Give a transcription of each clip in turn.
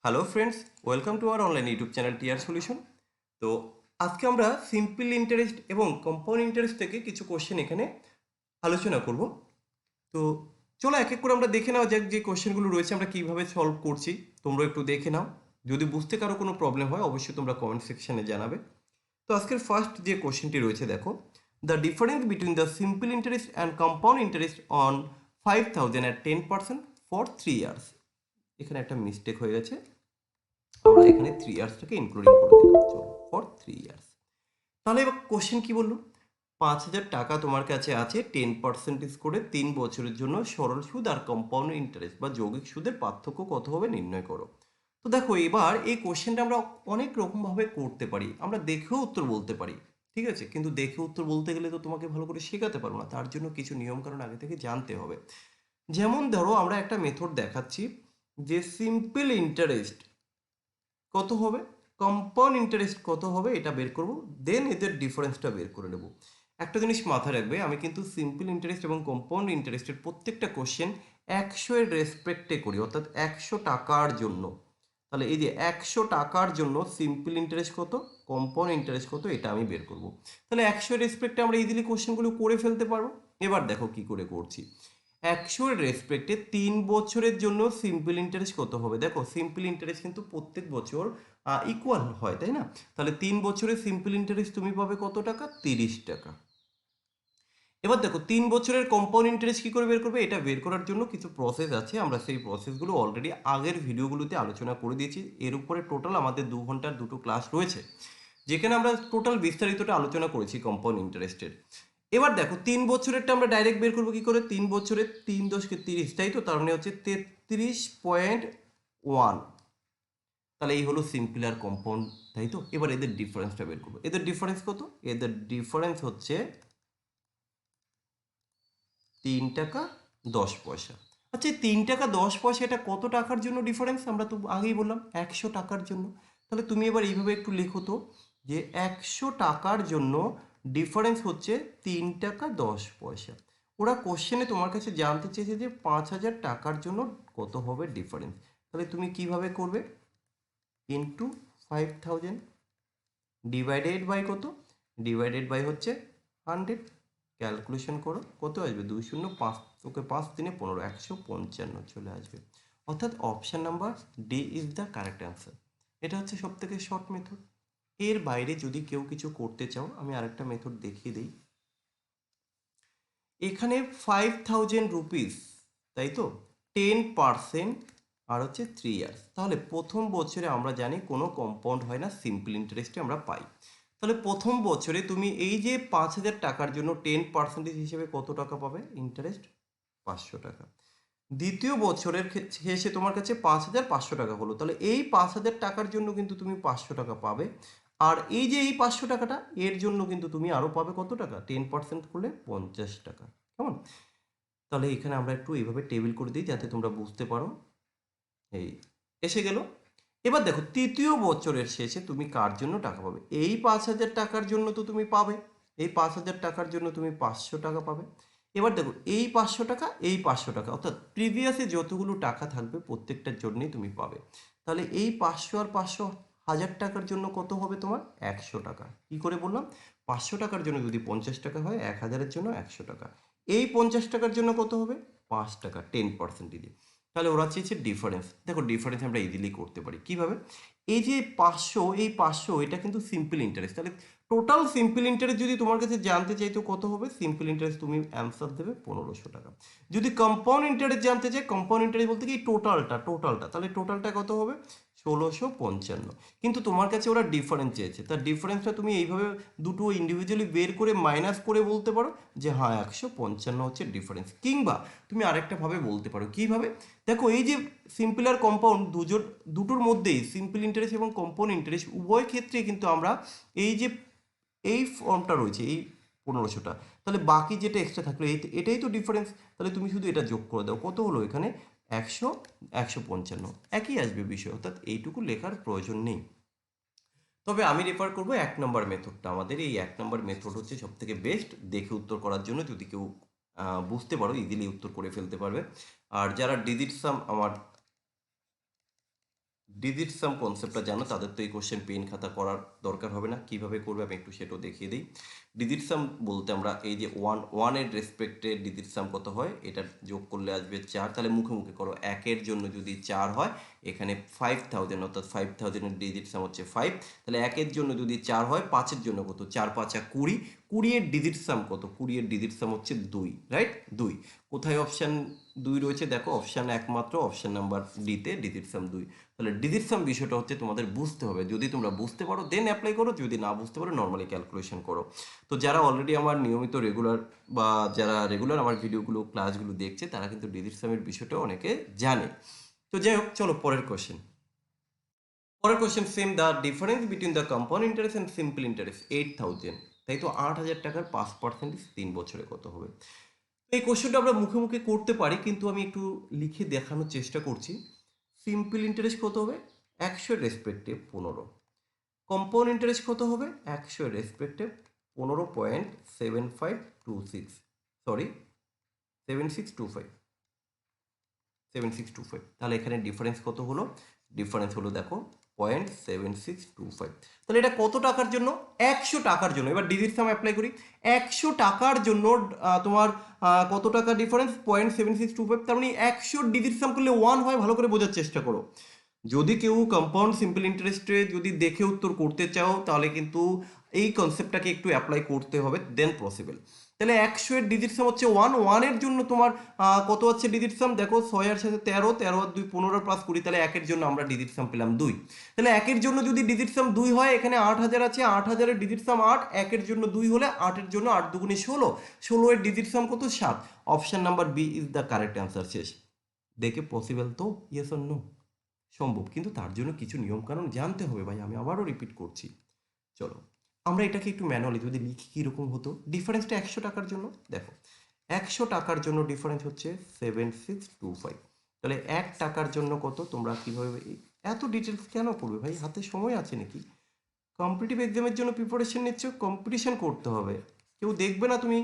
Hello friends, welcome to our online YouTube channel TR solution. তো আজকে আমরা simple interest এবং কম্পাউন্ড ইন্টারেস্ট থেকে কিছু কোশ্চেন এখানে আলোচনা করব। তো চলো এক এক করে আমরা দেখে নেওয়া যাক যে কোশ্চেনগুলো রয়েছে আমরা কীভাবে সলভ করছি। তোমরা একটু দেখে নাও, যদি বুঝতে কারো কোনো প্রবলেম হয় অবশ্যই তোমরা কমেন্ট সেকশনে জানাবে। তো আজকের ফার্স্ট যে কোশ্চেনটি রয়েছে দেখো, the difference between the simple interest and compound interest on 5,000 at 10% for 3 years. এখানে একটা মিস্টেক হয়ে গেছে, আমরা এখানে 3 ইয়ার্সটাকে ইনক্লুডিং করে দিলাম। চলো, ফর 3 ইয়ার্স। তাহলে এবার কোশ্চেন কি বললো, 5,000 টাকা তোমার কাছে আছে 10% করে 3 বছরের জন্য, সরল সুদ আর কম্পাউন্ড ইন্টারেস্ট বা যৌগিক সুদের পার্থক্য কত হবে নির্ণয় করো। তো দেখো, এবার এই কোশ্চেনটা আমরা অনেক রকমভাবে করতে পারি। আমরা দেখেও উত্তর বলতে পারি, ঠিক আছে, কিন্তু দেখে উত্তর বলতে গেলে তো তোমাকে ভালো করে শেখাতে পারবো না, তার জন্য কিছু নিয়মকানুন আগে থেকে জানতে হবে। যেমন ধরো, আমরা একটা মেথড দেখাচ্ছি যে সিম্পল ইন্টারেস্ট কত হবে, কম্পাউন্ড ইন্টারেস্ট কত হবে, এটা বের করব, দেন এদের ডিফারেন্সটা বের করে নেব। একটা জিনিস মাথায় রাখবে, আমি কিন্তু সিম্পল ইন্টারেস্ট এবং কম্পাউন্ড ইন্টারেস্টের প্রত্যেকটা কোশ্চেন 100 এর রেসপেক্টে করি, অর্থাৎ 100 টাকার জন্য। তাহলে এই যে 100 টাকার জন্য সিম্পল ইন্টারেস্ট কত, কম্পাউন্ড ইন্টারেস্ট কত, এটা আমি বের করব। তাহলে 100 এর রেসপেক্টে আমরা ইজিলি কোশ্চেনগুলো করে ফেলতে পারবো। এবার দেখো কি করে করছি। 100 এর রেসপেক্টে 3 বছরের জন্য সিম্পল ইন্টারেস্ট কত হবে। দেখো, সিম্পল ইন্টারেস্ট কিন্তু প্রত্যেক বছর ইকুয়াল হয়, তাই না? তাহলে 3 বছরের সিম্পল ইন্টারেস্ট তুমি পাবে কত টাকা, 30 টাকা। এবার দেখো, 3 বছরের কম্পাউন্ড ইন্টারেস্ট কী করে বের করবে, এটা বের করার জন্য কিছু প্রসেস আছে, আমরা সেই প্রসেসগুলো অলরেডি আগের ভিডিওগুলোতে আলোচনা করে দিয়েছি। এর উপরে টোটাল আমাদের 2 ঘন্টার 2টো ক্লাস রয়েছে, যেখানে আমরা টোটাল বিস্তারিতটা আলোচনা করেছি কম্পাউন্ড ইন্টারেস্টের। এবার দেখো, 3 বছরেরটা আমরা ডাইরেক্ট বের করবো কি করে, 3 বছরের 3 দশকে 30, তাই তো, তার মানে হচ্ছে 33.1। তাহলে এই হলো সিম্পল আর কম্পাউন্ড, তাই তো। এবার এদের ডিফারেন্সটা বের করবো। এদের ডিফারেন্স কত, এদের ডিফারেন্স হচ্ছে 3 টাকা 10 পয়সা। আচ্ছা, 3 টাকা 10 পয়সা এটা কত টাকার জন্য ডিফারেন্স, আমরা তো আগেই বললাম 100 টাকার জন্য। তাহলে তুমি এবার এইভাবে একটু লেখো তো, যে 100 টাকার জন্য ডিফারেন্স হচ্ছে 3 টাকা 10 পয়সা। ওরা কোশ্চেনে তোমার কাছে জানতে চেয়েছে যে 5,000 টাকার জন্য কত হবে ডিফারেন্স। তাহলে তুমি কিভাবে করবে, ইন্টু 5,000 ডিভাইডেড বাই কত, ডিভাইডেড বাই হচ্ছে 100। ক্যালকুলেশন করো, কত আসবে, 2 শূন্য 5, ওকে 5 দিনে 15, 155 চলে আসবে। অর্থাৎ option number D is the correct answer. এটা হচ্ছে সব থেকে শর্ট মেথড। এর বাইরে যদি কেউ কিছু করতে চাও, আমি আরেকটা মেথড দেখিয়ে দিই। এখানে 5,000 রুপিস, তাই তো, 10% আর হচ্ছে 3 ইয়ার্স। তাহলে প্রথম বছরে আমরা জানি কোনো কম্পাউন্ড হয় না, সিম্পল ইন্টারেস্টে আমরা পাই। তাহলে প্রথম বছরে তুমি এই যে 5,000 টাকার জন্য 10% হিসেবে কত টাকা পাবে, ইন্টারেস্ট 500 টাকা। দ্বিতীয় বছরের শেষে তোমার কাছে 5,500 টাকা হলো, তাহলে এই 5,000 টাকার জন্য কিন্তু তুমি 500 টাকা পাবে। আর এই যে এই 500 টাকাটা, এর জন্য কিন্তু তুমি আরও পাবে কত টাকা, 10% করলে 50 টাকা। কেমন? তাহলে এখানে আমরা একটু এইভাবে টেবিল করে দিই যাতে তোমরা বুঝতে পারো। এই এসে গেল। এবার দেখো, তৃতীয় বছরের শেষে তুমি কার জন্য টাকা পাবে, এই 5,000 টাকার জন্য তো তুমি পাবে, এই 5,000 টাকার জন্য তুমি 500 টাকা পাবে। এবার দেখো, এই 500 টাকা, এই 500 টাকা, অর্থাৎ প্রিভিয়াসে যতগুলো টাকা থাকবে প্রত্যেকটার জন্যই তুমি পাবে। তাহলে এই 500 আর 500, 1,000 টাকার জন্য কত হবে তোমার, 100 টাকা। কি করে বললাম, 500 টাকার জন্য যদি 50 টাকা হয়, 1,000-এর জন্য 100 টাকা। এই 50 টাকার জন্য কত হবে, 5 টাকা, 10% দিয়ে। তাহলে ওরা চেয়েছে ডিফারেন্স। দেখো, ডিফারেন্স আমরা ইজিলি করতে পারি কিভাবে, এই যে 500, এই 500 এটা কিন্তু সিম্পল ইন্টারেস্ট। তাহলে টোটাল সিম্পল ইন্টারেস্ট যদি তোমার কাছে জানতে চাই তো কত হবে, সিম্পল ইন্টারেস্ট তুমি অ্যান্সার দেবে 1,500 টাকা। যদি কম্পাউন্ড ইন্টারেস্ট জানতে চাই, কম্পাউন্ড ইন্টারেস্ট বলতে কি টোটালটা, তাহলে টোটালটা কত হবে, 1,655। কিন্তু তোমার কাছে ওরা ডিফারেন্স চেয়েছে, তার ডিফারেন্সটা তুমি এইভাবে দুটো ইন্ডিভিজুয়ালি বের করে মাইনাস করে বলতে পারো যে হ্যাঁ 155 হচ্ছে ডিফারেন্স। কিংবা তুমি আরেকটা ভাবে বলতে পারো, কিভাবে, দেখো এই যে সিম্পল আর কম্পাউন্ড দুটোর মধ্যেই, সিম্পল ইন্টারেস্ট এবং কম্পাউন্ড ইন্টারেস্ট উভয় ক্ষেত্রে কিন্তু আমরা এই যে এই ফর্মটা রয়েছে, এই 1,500টা, তাহলে বাকি যেটা এক্সট্রা থাকলো এটাই তো ডিফারেন্স। তাহলে তুমি শুধু এটা যোগ করে দাও, কত হলো এখানে, 100, 155, একই আসবে বিষয়, অর্থাৎ এইটুকু লেখার প্রয়োজন নেই। তবে আমি রেফার করবো 1 নম্বর মেথডটা। আমাদের এই 1 নম্বর মেথড হচ্ছে সব থেকে বেস্ট দেখে উত্তর করার জন্য। যদি কেউ বুঝতে পারো, ইজিলি উত্তর করে ফেলতে পারবে। আর যারা ডিজিট সাম আমার ডিজিট সাম কনসেপ্টটা জানো তাদের তো এই কোশ্চেন পেন খাতা করার দরকার হবে না। কিভাবে করবে আমি একটু সেটাও দেখিয়ে দিই। ডিজিট সাম বলতে আমরা এই যে ওয়ানের রেসপেক্টে ডিজিট সাম কত হয়, এটা যোগ করলে আসবে 4। তাহলে মুখে মুখে করো, 1-এর জন্য যদি 4 হয়, এখানে 5000 অর্থাৎ 5000-এর ডিজিট সাম হচ্ছে 5। তাহলে 1-এর জন্য যদি 4 হয়, 5-এর জন্য কত, 4×5 = 20। 20-এর ডিজিট সাম কত, 20-এর ডিজিট সাম হচ্ছে 2, রাইট? 2 কোথায় অপশান 2 রয়েছে দেখো, অপশান একমাত্র অপশান নাম্বার ডিতে ডিজিট সাম 2। তাহলে ডিজিট সাম বিষয়টা হচ্ছে তোমাদের বুঝতে হবে, যদি তোমরা বুঝতে পারো দেন অ্যাপ্লাই করো, যদি না বুঝতে পারো নর্মালি ক্যালকুলেশন করো। তো যারা অলরেডি আমার নিয়মিত রেগুলার বা যারা রেগুলার আমার ভিডিওগুলো ক্লাসগুলো দেখছে তারা কিন্তু ডিজিট সামের বিষয়টা অনেকে জানে। তো যাই হোক, চলো পরের কোশ্চেন। পরের question same, the difference between the compound interest and simple interest 8000। তাই তো 8000 টাকার 5% 3 বছরে কত হবে? এই কোশ্চেনটা আমরা মুখে মুখে করতে পারি, কিন্তু আমি একটু লিখে দেখানোর চেষ্টা করছি। সিম্পল ইন্টারেস্ট কত হবে, 100 রেসপেক্টে 15। কম্পাউন্ড ইন্টারেস্ট কত হবে, 100 রেসপেক্টে 15.7526, সরি 7625, 7625। তাহলে এখানে ডিফারেন্স কত হলো, ডিফারেন্স হলো দেখো 0.7625। তাহলে এটা কত টাকার জন্য, 100 টাকার জন্য। এবার ডিজিট সাম অ্যাপ্লাই করি, 100 টাকার জন্য তোমার কত টাকা ডিফারেন্স, 0.7625। তার মানে 100 ডিজিট সাম করলে 1 হয়, ভালো করে বোঝার চেষ্টা করো। যদি কেউ কম্পাউন্ড সিম্পল ইন্টারেস্টে যদি দেখে উত্তর করতে চাও, তাহলে কিন্তু এই কনসেপ্টটাকে একটু অ্যাপ্লাই করতে হবে, দেন পসিবল। তাহলে 100 এর ডিজিট সাম হচ্ছে 1, 1-এর জন্য তোমার কত হচ্ছে ডিজিট সাম দেখো, 6 আর সাথে 13, 13 আর 2 15 প্লাস 20, তাহলে 1-এর জন্য আমরা ডিজিট সাম পেলাম 2। তাহলে 1-এর জন্য যদি ডিজিট সাম 2 হয়, এখানে 8000 আছে, 8000-এর ডিজিট সাম 8, 1-এর জন্য 2 হলে 8-এর জন্য 8 দুগুণে 16, 16-এর ডিজিট সাম কত, 7। Option number B is the correct answer. শেষ। দেখে পসিবল তো, ইয়েস অর নো? সম্ভব, কিন্তু তার জন্য কিছু নিয়মকানুন জানতে হবে ভাই, আমি আবারও রিপিট করছি। চলো আমরা এটাকে একটু ম্যানুয়ালি যদি লিখি কীরকম হতো। ডিফারেন্সটা 100 টাকার জন্য দেখো, 100 টাকার জন্য ডিফারেন্স হচ্ছে 7625। তাহলে 1 টাকার জন্য কত, তোমরা কীভাবে এত ডিটেলস কেন করবে ভাই, হাতে সময় আছে নাকি? কম্পিটিটিভ এক্সামের জন্য প্রিপারেশন নিচ্ছ, কম্পিটিশন করতে হবে, কেউ দেখবে না তুমি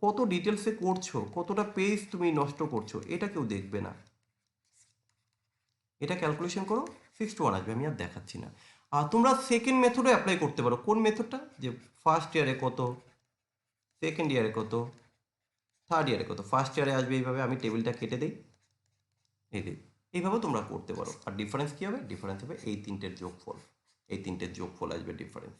কত ডিটেলসে করছো, কতটা পেজ তুমি নষ্ট করছো, এটা কেউ দেখবে না। এটা ক্যালকুলেশন করো, 6 to 1 আসবে, আমি আর দেখাচ্ছি না। আর তোমরা সেকেন্ড মেথডও অ্যাপ্লাই করতে পারো। কোন মেথডটা, যে ফার্স্ট ইয়ারে কত, সেকেন্ড ইয়ারে কত, থার্ড ইয়ারে কত। ফার্স্ট ইয়ারে আসবে এইভাবে, আমি টেবিলটা কেটে দিই, এইভাবে তোমরা করতে পারো। আর ডিফারেন্স কী হবে, ডিফারেন্স হবে এই তিনটের যোগফল, এই তিনটের যোগফল আসবে ডিফারেন্স।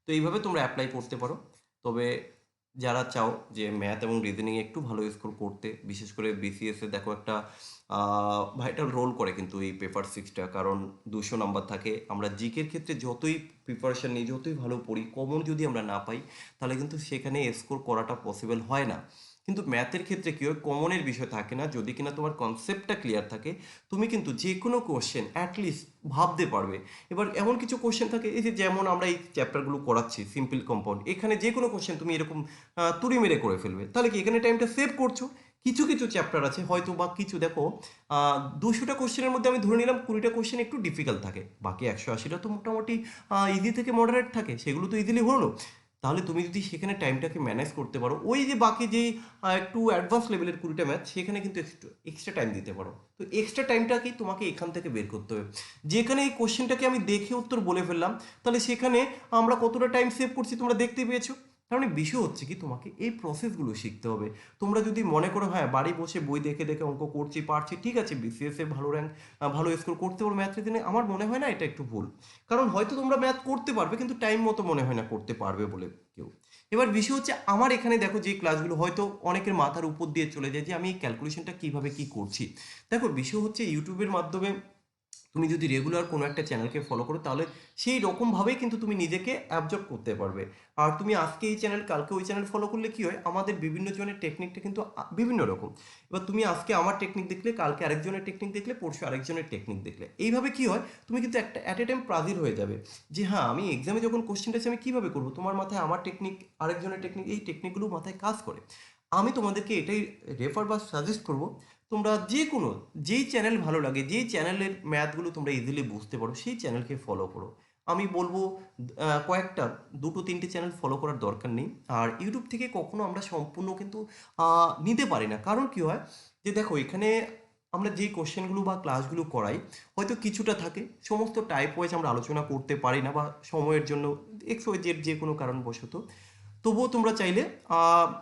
তো এইভাবে তোমরা অ্যাপ্লাই করতে পারো। তবে যারা চাও যে ম্যাথ এবং রিজনিংয়ে একটু ভালো স্কোর করতে, বিশেষ করে বিসিএসে দেখো একটা ভাইটাল রোল করে কিন্তু এই পেপার 6টা, কারণ 200 নাম্বার থাকে। আমরা জিকের ক্ষেত্রে যতই প্রিপারেশান নিই, যতই ভালো পড়ি, কমন যদি আমরা না পাই, তাহলে কিন্তু সেখানে স্কোর করাটা পসিবল হয় না। কিন্তু ম্যাথের ক্ষেত্রে কী হয়, কমনের বিষয় থাকে না, যদি কিনা তোমার কনসেপ্টটা ক্লিয়ার থাকে, তুমি কিন্তু যে কোনো কোশ্চেন অ্যাটলিস্ট ভাবতে পারবে। এবার এমন কিছু কোশ্চেন থাকে, এই যে যেমন আমরা এই চ্যাপ্টারগুলো করাচ্ছি সিম্পল কম্পাউন্ড, এখানে যে কোনো কোশ্চেন তুমি এরকম তুড়ি মেরে করে ফেলবে, তাহলে কি এখানে টাইমটা সেভ করছো। কিছু কিছু চ্যাপ্টার আছে হয়তো বা কিছু দেখো, 200টা কোশ্চেনের মধ্যে আমি ধরে নিলাম 20টা কোশ্চেন একটু ডিফিকাল্ট থাকে, বাকি 180টা তো মোটামুটি ইজি থেকে মডারেট থাকে, সেগুলো তো ইজিলি হলো। তাহলে তুমি যদি সেখানে টাইমটাকে ম্যানেজ করতে পারো, ওই যে বাকি যেই একটু অ্যাডভান্স লেভেলের 20টা ম্যাথ, সেখানে কিন্তু একটু এক্সট্রা টাইম দিতে পারো। তো এক্সট্রা টাইমটাকেই তোমাকে এখান থেকে বের করতে হবে। যেখানে এই কোশ্চেনটাকে আমি দেখে উত্তর বলে ফেললাম, তাহলে সেখানে আমরা কতটা টাইম সেভ করছি তোমরা দেখতে পেয়েছো। তার মানে বিষয় হচ্ছে কি, তোমাকে এই প্রসেসগুলো শিখতে হবে। তোমরা যদি মনে করো হ্যাঁ বাড়ি বসে বই দেখে দেখে অঙ্ক করছি পারছি, ঠিক আছে, বিসিএস এ ভালো র্যাঙ্ক ভালো স্কোর করতে পারো ম্যাথ রিজনিং, আমার মনে হয় না এটা একটু ভুল। কারণ হয়তো তোমরা ম্যাথ করতে পারবে, কিন্তু টাইম মতো মনে হয় না করতে পারবে বলে কেউ। এবার বিষয় হচ্ছে আমার এখানে দেখো যে ক্লাসগুলো হয়তো অনেকের মাথার উপর দিয়ে চলে যায় যে আমি এই ক্যালকুলেশনটা কিভাবে কি করছি। দেখো বিষয় হচ্ছে ইউটিউবের মাধ্যমে তুমি যদি রেগুলার কোনো একটা চ্যানেলকে ফলো করো, তাহলে সেই রকমভাবেই কিন্তু তুমি নিজেকে অ্যাবজর্ব করতে পারবে। আর তুমি আজকে এই চ্যানেল কালকে ওই চ্যানেল ফলো করলে কি হয়, আমাদের বিভিন্ন জনের টেকনিকটা কিন্তু বিভিন্ন রকম। এবার তুমি আজকে আমার টেকনিক দেখলে, কালকে আরেকজনের টেকনিক দেখলে, পরশু আরেকজনের টেকনিক দেখলে, এইভাবে কি হয়, তুমি কিন্তু একটা অ্যাট এ টাইম প্রাজির হয়ে যাবে যে হ্যাঁ আমি এক্সামে যখন কোশ্চেনটা আছে আমি কীভাবে করবো। তোমার মাথায় আমার টেকনিক, আরেকজনের টেকনিক, এই টেকনিকগুলো মাথায় কাজ করে। আমি তোমাদেরকে এটাই রেফার বা সাজেস্ট করবো, তোমরা যে কোনো, যেই চ্যানেল ভালো লাগে, যেই চ্যানেলের ম্যাথগুলো তোমরা ইজিলি বুঝতে পারো, সেই চ্যানেলকে ফলো করো। আমি বলবো কয়েকটা 2-3টে চ্যানেল ফলো করার দরকার নেই। আর ইউটিউব থেকে কখনো আমরা সম্পূর্ণ কিন্তু নিতে পারি না, কারণ কি হয় যে দেখো এখানে আমরা যেই কোশ্চেনগুলো বা ক্লাসগুলো করাই হয়তো কিছুটা থাকে, সমস্ত টাইপ ওয়াইজ আমরা আলোচনা করতে পারি না বা সময়ের জন্য এক্স ওয়াই জেড যে কোনো কারণবশত। তবুও তোমরা চাইলে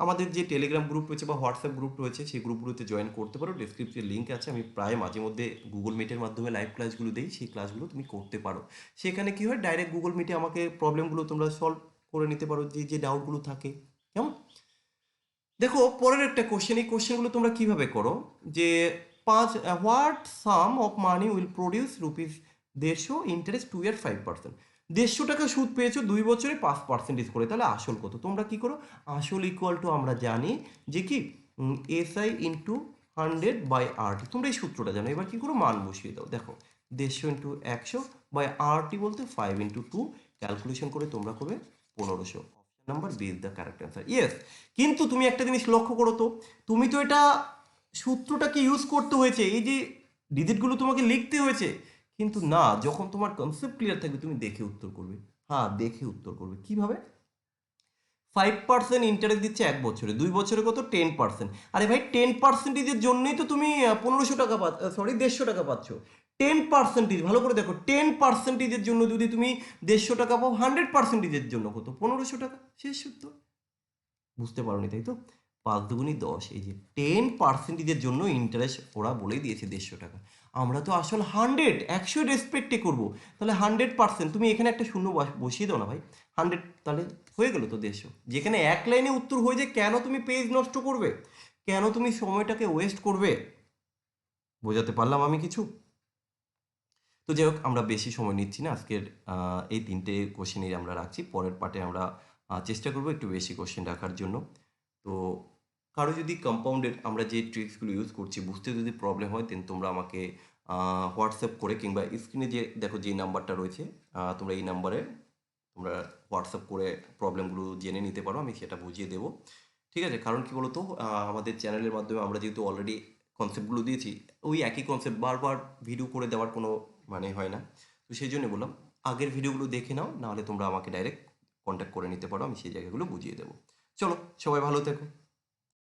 আমাদের যে টেলিগ্রাম গ্রুপ রয়েছে বা হোয়াটসঅ্যাপ গ্রুপ রয়েছে সেই গ্রুপগুলোতে জয়েন করতে পারো। ডেসক্রিপশনে লিঙ্ক আছে, আমি প্রায় মাঝে মধ্যে গুগল মিটের মাধ্যমে লাইভ ক্লাসগুলো দিই, সেই ক্লাসগুলো তুমি করতে পারো। সেখানে কি হয়, ডাইরেক্ট গুগল মিটে আমাকে প্রবলেমগুলো তোমরা সলভ করে নিতে পারো, যে যে ডাউটগুলো থাকে। কেমন? দেখো পরের একটা কোশ্চেন, এই কোশ্চেনগুলো তোমরা কিভাবে করো, যে what some of money will produce rupees 150 interest 2 ইয়ার 5%। 150 টাকা সুদ পেয়েছো 2 বছরে 5% করে, তাহলে আসল কত? তোমরা কি করো, আসল ইকুয়াল টু আমরা জানি যে কি SI ইন্টু 100/RT, তোমরা এই সূত্রটা জানো। এবার কি করো, মান বসিয়ে দাও। দেখো 150 ইন্টু 100/RT বলতে 5 ইন্টু 2, ক্যালকুলেশন করে তোমরা করবে 1500। Number B is the correct answer. Yes, কিন্তু তুমি একটা জিনিস লক্ষ্য করো তো, তুমি তো এটা সূত্রটাকে ইউজ করতে হয়েছে, এই যে ডিজিটগুলো তোমাকে লিখতে হয়েছে, কিন্তু না, যখন তোমার কনসেপ্ট ক্লিয়ার থাকবে তুমি দেখে উত্তর করবে। হ্যাঁ, দেখে উত্তর করবে। কিভাবে? 5% ইন্টারেস্ট দিচ্ছে 1 বছরে, 2 বছরে কত? 10%। আরে ভাই 10%এর জন্যই তো তুমি 1500 টাকা সরি 150 টাকা পাচ্ছ। 10%, ভালো করে দেখো, 10%এর জন্য যদি তুমি 150 টাকা পাও, 100%এর জন্য কত? 1500 টাকা। শেষ উত্তর। বুঝতে পারোনি তাই তো? 5 × 2 = 10, এই যে 10%এর জন্য ইন্টারেস্ট ওরা বলেই দিয়েছে 150 টাকা। আমরা তো আসল 100 রেসপেক্টে করবো, তাহলে 100%, তুমি এখানে একটা শূন্য বসিয়ে দাও না ভাই। 100 তাহলে হয়ে গেল তো 150। যেখানে এক লাইনে উত্তর হয়ে যায়, কেন তুমি পেজ নষ্ট করবে? কেন তুমি সময়টাকে ওয়েস্ট করবে? বোঝাতে পারলাম আমি কিছু? তো যাই হোক, আমরা বেশি সময় নিচ্ছি না আজকের, এই 3টে কোশ্চেনই আমরা রাখছি। পরের পার্টে আমরা চেষ্টা করবো একটু বেশি কোশ্চেন রাখার জন্য। তো কারো যদি কম্পাউন্ডের আমরা যে ট্রিক্সগুলো ইউজ করছি বুঝতে যদি প্রবলেম হয়, দেন তোমরা আমাকে হোয়াটসঅ্যাপ করে কিংবা স্ক্রিনে যে দেখো যে নাম্বারটা রয়েছে, তোমরা এই নাম্বারে তোমরা হোয়াটসঅ্যাপ করে প্রবলেমগুলো জেনে নিতে পারো, আমি সেটা বুঝিয়ে দেবো। ঠিক আছে? কারণ কি বলতো, আমাদের চ্যানেলের মাধ্যমে আমরা যেহেতু অলরেডি কনসেপ্টগুলো দিয়েছি, ওই একই কনসেপ্ট বারবার ভিডিও করে দেওয়ার কোনো মানে হয় না। তো সেই জন্য বললাম, আগের ভিডিওগুলো দেখে নাও, নাহলে তোমরা আমাকে ডাইরেক্ট কন্ট্যাক্ট করে নিতে পারো, আমি সেই জায়গাগুলো বুঝিয়ে দেবো। চলো, সবাই ভালো থেকো।